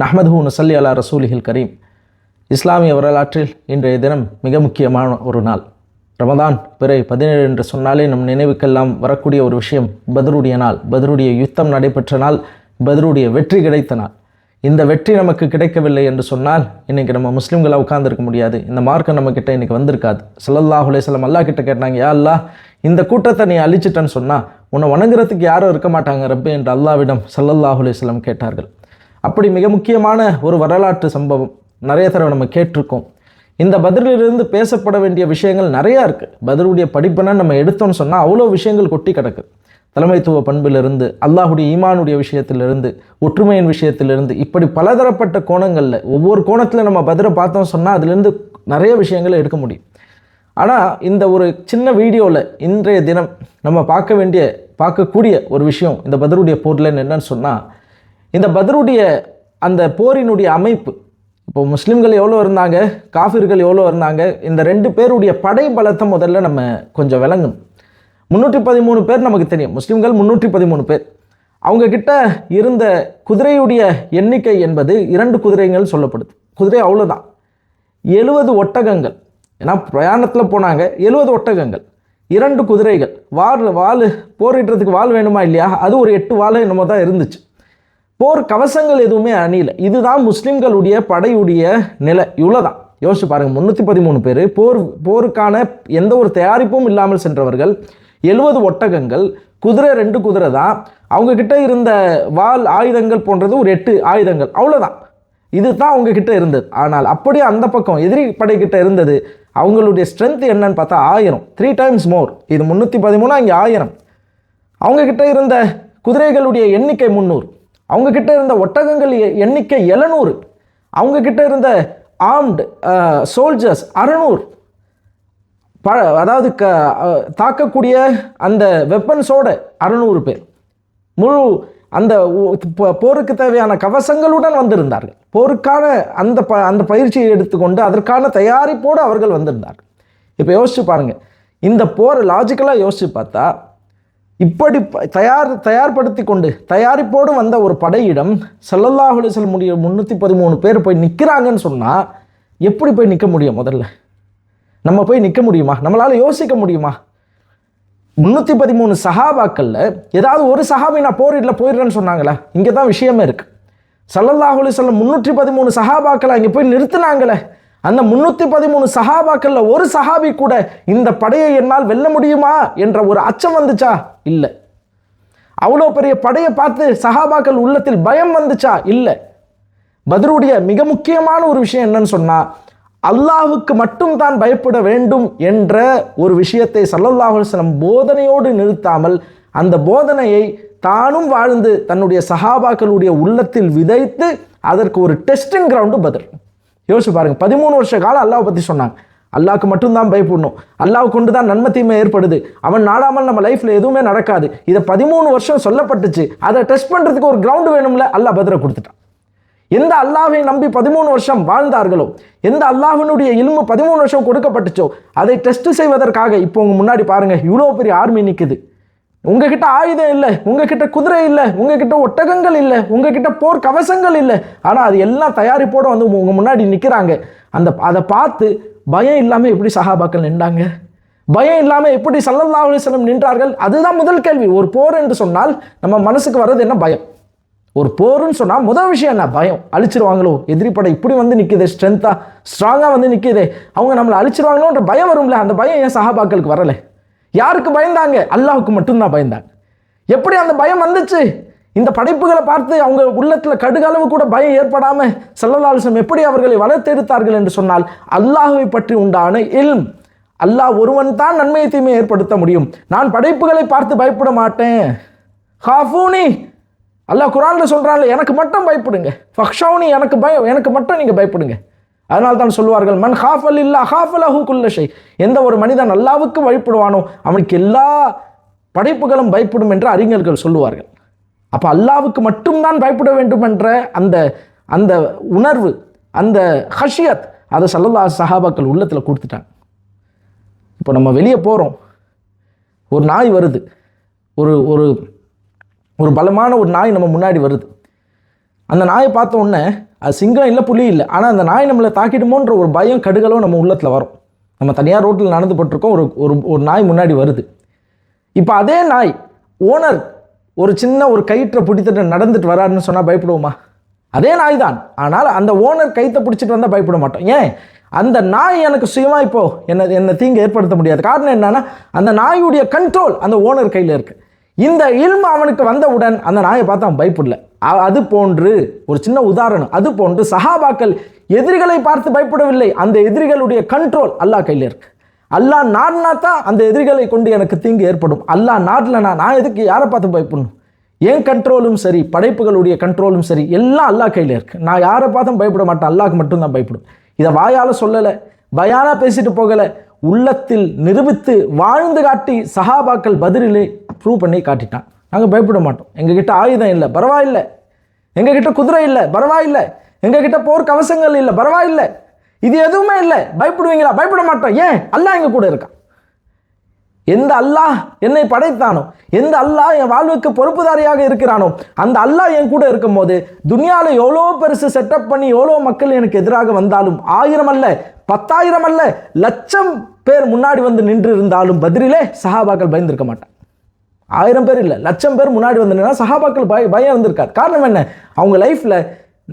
நஹ்மதுஹு நுஸல்லி அலா ரசூலிஹில் கரீம். இஸ்லாமிய வரலாற்றில் இன்றைய தினம் மிக முக்கியமான ஒரு நாள். ரமதான் பிறை 17 என்று சொன்னாலே நம் நினைவுக்கெல்லாம் வரக்கூடிய ஒரு விஷயம் பத்ருடைய நாள். பத்ருடைய யுத்தம் நடைபெற்ற நாள், பத்ருடைய வெற்றி கிடைத்த நாள். இந்த வெற்றி நமக்கு கிடைக்கவில்லை என்று சொன்னால் இன்றைக்கி நம்ம முஸ்லீம்களாக உட்கார்ந்துருக்க முடியாது. இந்த மார்க்கம் நம்மக்கிட்ட இன்றைக்கி வந்திருக்காது. ஸல்லல்லாஹு அலைஹி வஸல்லம் அல்லாஹ் கிட்ட கேட்டாங்க, யா அல்லாஹ், இந்த கூட்டத்தை நீ அழிச்சிட்டன்னு சொன்னால் உன்னை வணங்குறதுக்கு யாரும் இருக்க மாட்டாங்க ரப்பே என்று அல்லாஹ்விடம் ஸல்லல்லாஹு அலைஹி வஸல்லம் கேட்டார்கள். அப்படி மிக முக்கியமான ஒரு வரலாற்று சம்பவம் நிறைய தடவை நம்ம கேட்டிருக்கோம். இந்த பத்ரிலிருந்து பேசப்பட வேண்டிய விஷயங்கள் நிறையா இருக்குது. பத்ருடைய படிப்பனை நம்ம எடுத்தோன்னு சொன்னால் அவ்வளோ விஷயங்கள் கொட்டி கிடக்குது. தலைமைத்துவ பண்பிலிருந்து, அல்லாஹுடைய ஈமானுடைய விஷயத்திலிருந்து, ஒற்றுமையின் விஷயத்திலிருந்து, இப்படி பலதரப்பட்ட கோணங்களில் ஒவ்வொரு கோணத்தில் நம்ம பத்ரை பார்த்தோம் சொன்னால் அதுலேருந்து நிறைய விஷயங்களை எடுக்க முடியும். ஆனால் இந்த ஒரு சின்ன வீடியோவில் இன்றைய தினம் நம்ம பார்க்கக்கூடிய ஒரு விஷயம் இந்த பத்ருடைய போரில் என்னென்னு சொன்னால், இந்த பத்ருடைய அந்த போரினுடைய அமைப்பு, இப்போ முஸ்லீம்கள் எவ்வளோ இருந்தாங்க, காஃபிர்கள் எவ்வளோ இருந்தாங்க, இந்த ரெண்டு பேருடைய படை பலத்தை முதல்ல நம்ம கொஞ்சம் விளங்கணும். 313 பேர் நமக்கு தெரியும். முஸ்லீம்கள் 313 பேர். அவங்கக்கிட்ட இருந்த குதிரையுடைய எண்ணிக்கை என்பது 2 குதிரைகள் சொல்லப்படுது. குதிரை அவ்வளோதான். 70 ஒட்டகங்கள். ஏன்னா பிரயாணத்தில் போனாங்க. 70 ஒட்டகங்கள், 2 குதிரைகள், வாள் போரிடுறதுக்கு வாள் வேணுமா இல்லையா, அது ஒரு 8 வாள் என்னமோ தான் இருந்துச்சு. போர் கவசங்கள் எதுவுமே அணியல. இதுதான் முஸ்லிம்களுடைய படையுடைய நிலை. இவ்வளோதான். யோசிச்சு பாருங்கள், 313 பேர் போருக்கான எந்த ஒரு தயாரிப்பும் இல்லாமல் சென்றவர்கள். 70 ஒட்டகங்கள், குதிரை 2 குதிரை தான். அவங்கக்கிட்ட இருந்த வாள் ஆயுதங்கள் போன்றது ஒரு 8 ஆயுதங்கள், அவ்வளோதான். இது தான் அவங்கக்கிட்ட இருந்தது. ஆனால் அப்படியே அந்த பக்கம் எதிரி படைக்கிட்ட இருந்தது அவங்களுடைய ஸ்ட்ரென்த் என்னன்னு பார்த்தா 1000, 3 times மோர். இது 313, இங்கே 1000. அவங்கக்கிட்ட இருந்த குதிரைகளுடைய எண்ணிக்கை 300. அவங்கக்கிட்ட இருந்த ஒட்டகங்கள் எண்ணிக்கை 700. அவங்கக்கிட்ட இருந்த ஆர்ம்டு சோல்ஜர்ஸ் 600. அதாவது தாக்கக்கூடிய அந்த வெப்பன்ஸோட 600 பேர். முழு அந்த போருக்கு தேவையான கவசங்களுடன் வந்திருந்தார்கள். போருக்கான அந்த பயிற்சியை எடுத்துக்கொண்டு அதற்கான தயாரிப்போடு அவர்கள் வந்திருந்தார்கள். இப்போ யோசிச்சு பாருங்கள், இந்த போரை லாஜிக்கலாக யோசித்து பார்த்தா இப்படி தயார்படுத்தி கொண்டு தயாரிப்போடு வந்த ஒரு படையிடம் ஸல்லல்லாஹு அலைஹி வஸல்லம் 313 பேர் போய் நிற்கிறாங்கன்னு சொன்னால் எப்படி போய் நிற்க முடியும்? முதல்ல நம்ம போய் நிற்க முடியுமா? நம்மளால் யோசிக்க முடியுமா? 313 சஹாபாக்களில் ஏதாவது ஒரு சஹாபி நான் போயிடுறேன்னு சொன்னாங்களே? இங்கே தான் விஷயமே இருக்குது. ஸல்லல்லாஹு அலைஹி வஸல்லம் 313 சஹாபாக்களை அங்கே போய் நிறுத்தினாங்களே. அந்த 313 சஹாபாக்களில் ஒரு சஹாபி கூட இந்த படையை என்னால் வெல்ல முடியுமா என்ற ஒரு அச்சம் வந்துச்சா? இல்லை. அவ்வளோ பெரிய படையை பார்த்து சஹாபாக்கள் உள்ளத்தில் பயம் வந்துச்சா? இல்லை. பத்ருடைய மிக முக்கியமான ஒரு விஷயம் என்னன்னு சொன்னால், அல்லாஹுக்கு மட்டும் தான் பயப்பட வேண்டும் என்ற ஒரு விஷயத்தை ஸல்லல்லாஹு அலைஹி வஸல்லம் போதனையோடு நிறுத்தாமல் அந்த போதனையை தானும் வாழ்ந்து தன்னுடைய சஹாபாக்களுடைய உள்ளத்தில் விதைத்து அதற்கு ஒரு டெஸ்டிங் கிரவுண்டு பத்ர். யோசிச்சு பாருங்க, 13 வருஷ காலம் அல்லாஹ் பற்றி சொன்னாங்க. அல்லாஹ்க்கு மட்டும்தான் பயப்படணும், அல்லாஹ் கொண்டு தான் நன்மை தீமை ஏற்படுது, அவன் நாடாமல் நம்ம லைஃப்பில் எதுவுமே நடக்காது. இதை 13 வருஷம் சொல்லப்பட்டுச்சு. அதை டெஸ்ட் பண்ணுறதுக்கு ஒரு கிரவுண்டு வேணும்ல, அல்லாஹ் பத்ரை கொடுத்துட்டான். எந்த அல்லாஹை நம்பி 13 வருஷம் வாழ்ந்தார்களோ, எந்த அல்லாஹினுடைய இல்மு 13 வருஷம் கொடுக்கப்பட்டுச்சோ, அதை டெஸ்ட் செய்வதற்காக இப்போ உங்க முன்னாடி பாருங்க, இவ்வளோ பெரிய ஆர்மி நிற்குது. உங்ககிட்ட ஆயுதம் இல்லை, உங்ககிட்ட குதிரை இல்லை, உங்ககிட்ட ஒட்டகங்கள் இல்லை, உங்ககிட்ட போர் கவசங்கள் இல்லை. ஆனால் அது எல்லாம் தயாரிப்போடு வந்து உங்க முன்னாடி நிற்கிறாங்க. அதை பார்த்து பயம் இல்லாமல் எப்படி சஹாபாக்கள் நின்றாங்க? பயம் இல்லாமல் எப்படி ஸல்லல்லாஹு அலைஹி வஸல்லம் நின்றார்கள்? அதுதான் முதல் கேள்வி. ஒரு போர் என்று சொன்னால் நம்ம மனசுக்கு வர்றது என்ன? பயம். ஒரு போர்னு சொன்னால் முதல் விஷயம் என்ன? பயம். அழிச்சிருவாங்களோ, எதிரி படை இப்படி வந்து நிற்குது, ஸ்ட்ராங்காக வந்து நிற்குது, அவங்க நம்மளை அழிச்சிருவாங்களோன்ற பயம் வரும்ல. அந்த பயம் ஏன் சஹாபாக்களுக்கு வரலை? யாருக்கு பயந்தாங்க? அல்லாஹுக்கு மட்டும்தான் பயந்தாங்க. எப்படி அந்த பயம் வந்துச்சு? இந்த படைப்புகளை பார்த்து அவங்க உள்ளத்தில் கடுகளவு கூட பயம் ஏற்படாமல் ஸல்லல்லாஹு அலைஹி வஸல்லம் எப்படி அவர்களை வளர்த்தெடுத்தார்கள் என்று சொன்னால், அல்லாஹுவை பற்றி உண்டான இல்ம். அல்லாஹ் ஒருவன் தான் நன்மை தீமையை ஏற்படுத்த முடியும். நான் படைப்புகளை பார்த்து பயப்பட மாட்டேன். ஹாஃபூனி, அல்லாஹ் குர்ஆன்ல சொல்றான்ல, எனக்கு மட்டும் பயப்படுங்க. ஃபக்ஷௌனி, எனக்கு மட்டும் நீங்கள் பயப்படுங்க. அதனால் தான் சொல்வார்கள், மன் ஹாஃபல் இல்லா ஹாஃபலஹு குல்ல ஷை. எந்த ஒரு மனிதன் அல்லாஹ்வுக்கு பயப்படுவானோ அவனுக்கு எல்லா படைப்புகளும் பயப்படும் என்று அறிஞர்கள் சொல்லுவார்கள். அப்போ அல்லாஹ்வுக்கு மட்டும்தான் பயப்பட வேண்டும் என்ற அந்த உணர்வு, அந்த ஹஷியத், அதை ஸல்லல்லாஹு சஹாபாக்கள் உள்ளத்தில் கொடுத்துட்டாங்க. இப்போ நம்ம வெளியே போகிறோம், ஒரு நாய் வருது, ஒரு ஒரு பலமான ஒரு நாய் நம்ம முன்னாடி வருது. அந்த நாயை பார்த்த உடனே அது சிங்கம் இல்லை, புலி இல்லை, ஆனால் அந்த நாய் நம்மளை தாக்கிடுமோன்ற ஒரு பயம் கடுகளோ நம்ம உள்ளத்தில் வரும். நம்ம தனியாக ரோட்டில் நடந்து போட்டிருக்கோம், ஒரு நாய் முன்னாடி வருது. இப்போ அதே நாய் ஓனர் ஒரு சின்ன ஒரு கயிற்றை பிடித்துட்டு நடந்துட்டு வராருன்னு சொன்னால் பயப்படுவோமா? அதே நாய் தான், ஆனால் அந்த ஓனர் கைத்தை பிடிச்சிட்டு வந்தால் பயப்பட மாட்டோம். ஏன்? அந்த நாய் எனக்கு சுயமாக இப்போ என்னை தீங்கு ஏற்படுத்த முடியாது. காரணம் என்னன்னா, அந்த நாயுடைய கண்ட்ரோல் அந்த ஓனர் கையில் இருக்குது. இந்த இல்மு அவனுக்கு வந்தவுடன் அந்த நாயை பார்த்து அவன் பயப்படல. அது போன்று ஒரு சின்ன உதாரணம், அது போன்று சஹாபாக்கள் எதிரிகளை பார்த்து பயப்படவில்லை. அந்த எதிரிகளுடைய கண்ட்ரோல் அல்லாஹ் கையில் இருக்கு. அல்லாஹ் நாடினா தான் அந்த எதிரிகளை கொண்டு எனக்கு தீங்கு ஏற்படும். அல்லாஹ் நாடலனா நான் எதுக்கு யாரை பார்த்து பயப்படணும்? என் கண்ட்ரோலும் சரி, படைப்புகளுடைய கண்ட்ரோலும் சரி, எல்லாம் அல்லாஹ் கையில் இருக்கு. நான் யாரை பார்த்தும் பயப்பட மாட்டேன், அல்லாஹ்க்கு மட்டும்தான் பயப்படும். இதை வாயால் சொல்லலை, பயானா பேசிட்டு போகலை, உள்ளத்தில் நிரூபித்து வாழ்ந்து காட்டி சஹாபாக்கள் பதிரிலே ப்ரூவ் பண்ணி காட்டிட்டான். நாங்கள் பயப்பட மாட்டோம். எங்ககிட்ட ஆயுதம் இல்லை, பரவாயில்லை. எங்ககிட்ட குதிரை இல்லை, பரவாயில்லை. எங்ககிட்ட போர் கவசங்கள் இல்லை, பரவாயில்லை. இது எதுவுமே இல்லை, பயப்படுவீங்களா? பயப்பட மாட்டோம். ஏன்? அல்லாஹ் எங்க கூட இருக்கான். எந்த அல்லாஹ் என்னை படைத்தானோ, எந்த அல்லாஹ் என் வாழ்வுக்கு பொறுப்புதாரியாக இருக்கிறானோ, அந்த அல்லாஹ் என் கூட இருக்கும் போது துனியாவில் எவ்வளோ பெருசு செட்டப் பண்ணி எவ்வளோ மக்கள் எனக்கு எதிராக வந்தாலும், 1000 அல்ல, 10,000 அல்ல, 1,00,000 பேர் முன்னாடி வந்து நின்று இருந்தாலும் பதிரிலே சஹாபாக்கள் பயந்திருக்க மாட்டான். 1000 பேர் இல்லை, 1,00,000 பேர் முன்னாடி வந்து நின்னா சஹாபாக்கள் பயம் வந்திருக்காது. காரணம் என்ன? அவங்க லைஃப்ல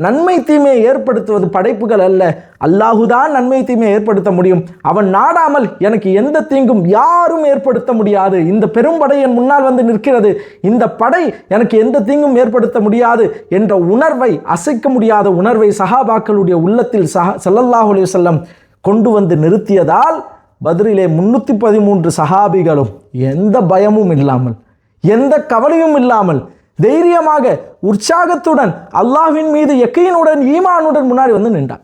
நன்மை தீமையை ஏற்படுத்துவது படைப்புகள் அல்ல, அல்லாஹுதான் நன்மை தீமையை ஏற்படுத்த முடியும். அவன் நாடாமல் எனக்கு எந்த தீங்கும் யாரும் ஏற்படுத்த முடியாது. இந்த பெரும்படை என் முன்னால் வந்து நிற்கிறது, இந்த படை எனக்கு எந்த தீங்கும் ஏற்படுத்த முடியாது என்ற உணர்வை, அசைக்க முடியாத உணர்வை சஹாபாக்களுடைய உள்ளத்தில் ஸல்லல்லாஹு அலைஹி வஸல்லம் கொண்டு வந்து நிறுத்தியதால் பத்ரிலே 313 சஹாபிகளும் எந்த பயமும் இல்லாமல், எந்த கவலையும் இல்லாமல், தைரியமாக, உற்சாகத்துடன், அல்லாஹ்வின் மீது யக்கீனுடன், ஈமானுடன் முன்னாடி வந்து நின்றான்.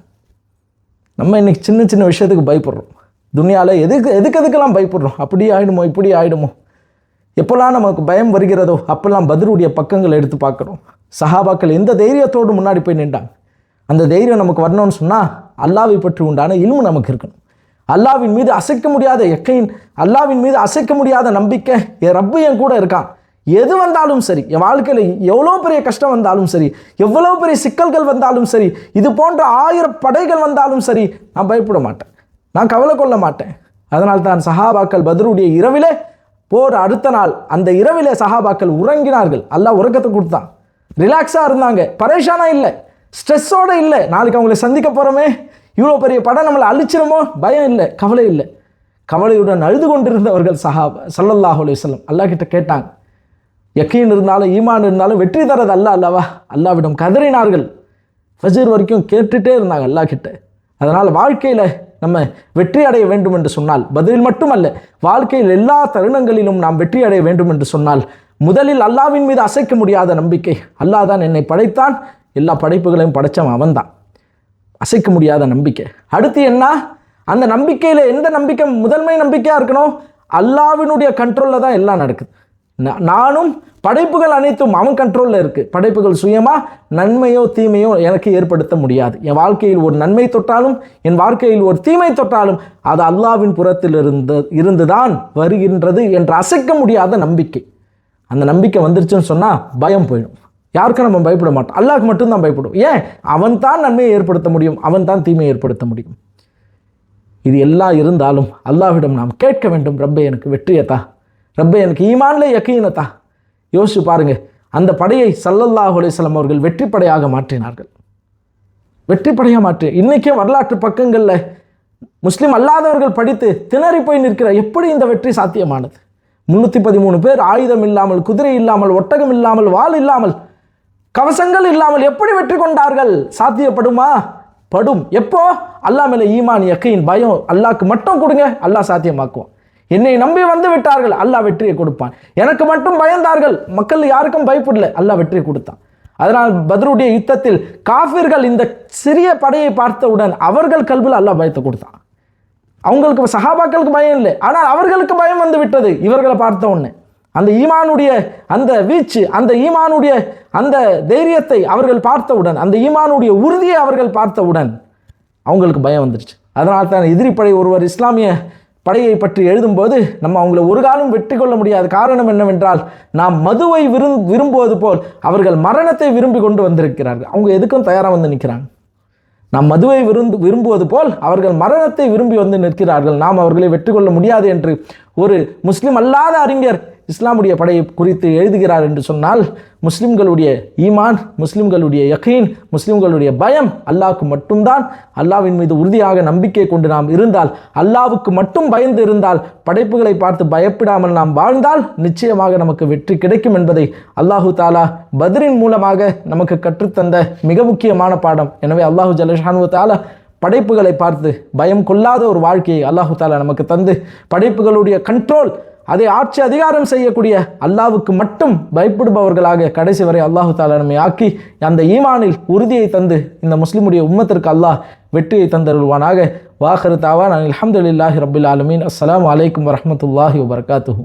நம்ம இன்னைக்கு சின்ன சின்ன விஷயத்துக்கு பயப்படுறோம். துனியாவில் எதுக்கெல்லாம் பயப்படுறோம்? அப்படி ஆயிடுமோ, இப்படி ஆயிடுமோ. எப்போல்லாம் நமக்கு பயம் வருகிறதோ அப்போல்லாம் பத்ருடைய பக்கங்களை எடுத்து பார்க்குறோம். சஹாபாக்கள் எந்த தைரியத்தோடு முன்னாடி போய் நின்றாங்க. அந்த தைரியம் நமக்கு வரணும்னு சொன்னால் அல்லாஹ்வை பற்றி உண்டான இல்மு நமக்கு இருக்கணும். அல்லாஹ்வின் மீது அசைக்க முடியாத யக்கீன், அல்லாஹ்வின் மீது அசைக்க முடியாத நம்பிக்கை, என் ரப்பு என் கூட இருக்கான். எது வந்தாலும் சரி, என் வாழ்க்கையில் எவ்வளோ பெரிய கஷ்டம் வந்தாலும் சரி, எவ்வளோ பெரிய சிக்கல்கள் வந்தாலும் சரி, இது போன்ற 1000 படைகள் வந்தாலும் சரி, நான் பயப்பட மாட்டேன், நான் கவலை கொள்ள மாட்டேன். அதனால் தான் சஹாபாக்கள் பத்ருடைய இரவிலே போர் அடுத்த நாள் அந்த இரவிலே சஹாபாக்கள் உறங்கினார்கள். அல்லாஹ் உறக்கத்தை கொடுத்தான். ரிலாக்ஸாக இருந்தாங்க, பரேஷானா இல்லை, ஸ்ட்ரெஸ்ஸோடு இல்லை. நாளைக்கு அவங்களை சந்திக்க போகிறோமே, இவ்வளோ பெரிய படம் நம்மளை அழிச்சிருமோ, பயம் இல்லை, கவலை இல்லை. கவலையுடன் அழுது கொண்டிருந்தவர்கள் ஸல்லல்லாஹு அலைஹி வஸல்லம் அல்லாஹ் கிட்ட கேட்டாங்க. யக்கீன் இருந்தாலும் ஈமான் இருந்தாலும் வெற்றி தரது அல்லவா? அல்லாஹ்விடம் கதறினார்கள். ஃபஜ்ர் வரைக்கும் கேட்டுட்டே இருந்தாங்க அல்லாஹ் கிட்ட. அதனால் வாழ்க்கையில் நம்ம வெற்றி அடைய வேண்டும் என்று சொன்னால், பதில் மட்டுமல்ல, வாழ்க்கையில் எல்லா தருணங்களிலும் நாம் வெற்றி அடைய வேண்டும் என்று சொன்னால், முதலில் அல்லாஹ்வின் மீது அசைக்க முடியாத நம்பிக்கை. அல்லாஹ் தான் என்னை படைத்தான், எல்லா படைப்புகளையும் படைத்தவன் அவன்தான். அசைக்க முடியாத நம்பிக்கை. அடுத்து என்ன? அந்த நம்பிக்கையில் எந்த நம்பிக்கை முதன்மை நம்பிக்கையாக இருக்கணும்? அல்லாஹ்வினுடைய கண்ட்ரோலில் தான் எல்லாம் நடக்குது. நானும் படைப்புகள் அனைத்தும் அவன் கண்ட்ரோலில் இருக்குது. படைப்புகள் சுயமாக நன்மையோ தீமையோ எனக்கு ஏற்படுத்த முடியாது. என் வாழ்க்கையில் ஒரு நன்மை தொட்டாலும், என் வாழ்க்கையில் ஒரு தீமை தொட்டாலும் அது அல்லாஹ்வின் புறத்தில் இருந்துதான் வருகின்றது என்ற அசைக்க முடியாத நம்பிக்கை. அந்த நம்பிக்கை வந்துருச்சுன்னு சொன்னால் பயம் போயிடும். யாருக்கும் நம்ம பயப்பட மாட்டோம், அல்லாஹ்க்கு மட்டும்தான் பயப்படும். ஏன்? அவன் தான் நன்மையை ஏற்படுத்த முடியும், அவன் தான் தீமையை ஏற்படுத்த முடியும். இது எல்லாம் இருந்தாலும் அல்லாஹ்விடம் நாம் கேட்க வேண்டும், ரப்பே எனக்கு வெற்றியத்தா, ரப்பே எனக்கு ஈமான்ல யக்கீனத்தா. யோசிச்சு பாருங்க, அந்த படையை ஸல்லல்லாஹு அலைஹி வஸல்லம் அவர்கள் வெற்றி படையாக மாற்றினார்கள். வெற்றி படையாக மாற்றி இன்றைக்கே வரலாற்று பக்கங்களில் முஸ்லீம் அல்லாதவர்கள் படித்து திணறி போய் நிற்கிற எப்படி இந்த வெற்றி சாத்தியமானது? 313 பேர் ஆயுதம் இல்லாமல், குதிரை இல்லாமல், ஒட்டகம் இல்லாமல், வாள் இல்லாமல், கவசங்கள் இல்லாமல் எப்படி வெற்றி கொண்டார்கள்? சாத்தியப்படுமா? படும். எப்போ? அல்லாஹ் மேலே ஈமான், யக்கீன், பயம், அல்லாஹ்க்கு மட்டும் கொடுங்க, அல்லாஹ் சாத்தியமாக்குவான். என்னை நம்பி வந்து விட்டார்கள், அல்லாஹ் வெற்றியை கொடுப்பான். எனக்கு மட்டும் பயந்தார்கள், மக்கள் யாருக்கும் பயப்படல, அல்லாஹ் வெற்றியை கொடுத்தான். அதனால் பத்ருடைய யுத்தத்தில் காஃபிர்கள் இந்த சிறிய படையை பார்த்தவுடன் அவர்கள் கல்பில் அல்லாஹ் பயத்தை கொடுத்தான். அவங்களுக்கு, சஹாபாக்களுக்கு பயம் இல்லை, ஆனால் அவர்களுக்கு பயம் வந்து விட்டது இவர்களை பார்த்த உடனே. அந்த ஈமானுடைய அந்த வீச்சு, அந்த ஈமானுடைய அந்த தைரியத்தை அவர்கள் பார்த்தவுடன், அந்த ஈமானுடைய உறுதியை அவர்கள் பார்த்தவுடன் அவங்களுக்கு பயம் வந்துடுச்சு. அதனால் தான் எதிரி படை ஒருவர் இஸ்லாமிய படையை பற்றி எழுதும்போது நம்ம அவங்கள ஒரு காலம் வெற்றி கொள்ள முடியாது. காரணம் என்னவென்றால், நாம் மதுவை விரும்புவது போல் அவர்கள் மரணத்தை விரும்பி கொண்டு வந்திருக்கிறார்கள். அவங்க எதுக்கும் தயாராக வந்து நிற்கிறாங்க. நாம் மதுவை விரும்புவது போல் அவர்கள் மரணத்தை விரும்பி வந்து நிற்கிறார்கள். நாம் அவர்களை வெற்றி கொள்ள முடியாது என்று ஒரு முஸ்லிம் அல்லாத அறிஞர் இஸ்லாமுடைய படையை குறித்து எழுதுகிறார் என்று சொன்னால், முஸ்லிம்களுடைய ஈமான், முஸ்லிம்களுடைய யகீன், முஸ்லிம்களுடைய பயம் அல்லாஹ்வுக்கு மட்டும்தான். அல்லாஹ்வின் மீது உறுதியாக நம்பிக்கை கொண்டு நாம் இருந்தால், அல்லாஹ்வுக்கு மட்டும் பயந்து இருந்தால், படைப்புகளை பார்த்து பயப்படாமல் நாம் வாழ்ந்தால் நிச்சயமாக நமக்கு வெற்றி கிடைக்கும் என்பதை அல்லாஹு தாலா பத்ரின் மூலமாக நமக்கு கற்றுத்தந்த மிக முக்கியமான பாடம். எனவே அல்லாஹு ஜல்லஷானு தாலா படைப்புகளை பார்த்து பயம் கொள்ளாத ஒரு வாழ்க்கையை அல்லாஹு தாலா நமக்கு தந்து, படைப்புகளுடைய கண்ட்ரோல், அதை ஆட்சி அதிகாரம் செய்யக்கூடிய அல்லாஹ்வுக்கு மட்டும் பயப்படுபவர்களாக கடைசி வரை அல்லாஹு தாலா நம்மை ஆக்கி அந்த ஈமானில் உறுதியை தந்து இந்த முஸ்லிமுடைய உம்மத்திற்கு அல்லாஹ் வெற்றியை தந்தருள்வானாக. வாஹிரு தாவான் அல்ஹம்துலில்லாஹி ரப்பில் ஆலமீன். அஸ்ஸலாமு அலைக்கும் வரஹ்மத்துல்லாஹி வபரகாத்துஹு.